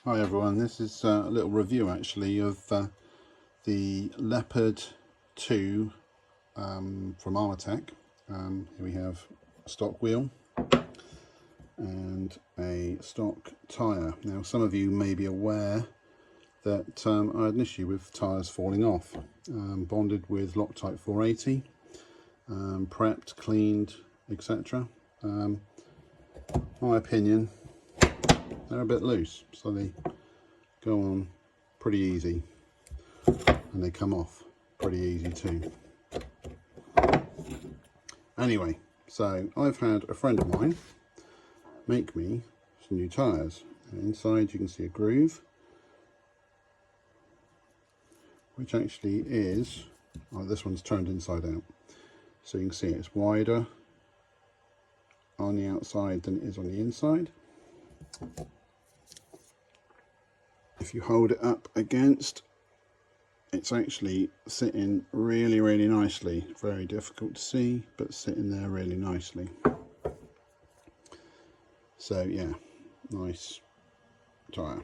Hi everyone, this is a little review actually of the Leopard 2 from Armortek. Here we have a stock wheel and a stock tyre. Now some of you may be aware that I had an issue with tyres falling off. Bonded with Loctite 480, prepped, cleaned, etc. My opinion, they're a bit loose, so they go on pretty easy and they come off pretty easy too. Anyway, so I've had a friend of mine make me some new tyres. Inside you can see a groove, which actually is, oh, this one's turned inside out, so you can see it's wider on the outside than it is on the inside. If you hold it up against, it's actually sitting really nicely. Very difficult to see, but sitting there really nicely. So yeah, nice tyre.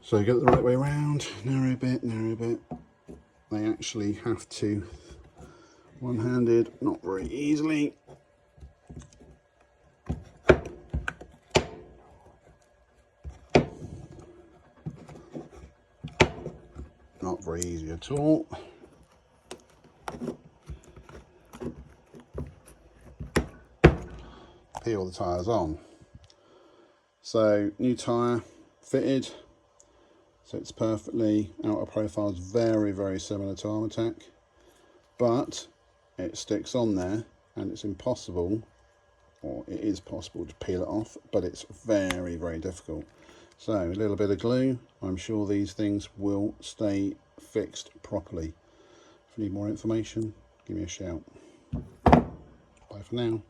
So you get it the right way around, narrow bit. They actually have to, one-handed, not very easily. Not very easy at all. Peel the tyres on. So new tyre fitted, sits perfectly. Outer profile is very similar to Armortek, but it sticks on there and it's impossible, or it is possible to peel it off, but it's very difficult. So a little bit of glue, I'm sure these things will stay fixed properly. If you need more information, give me a shout. Bye for now.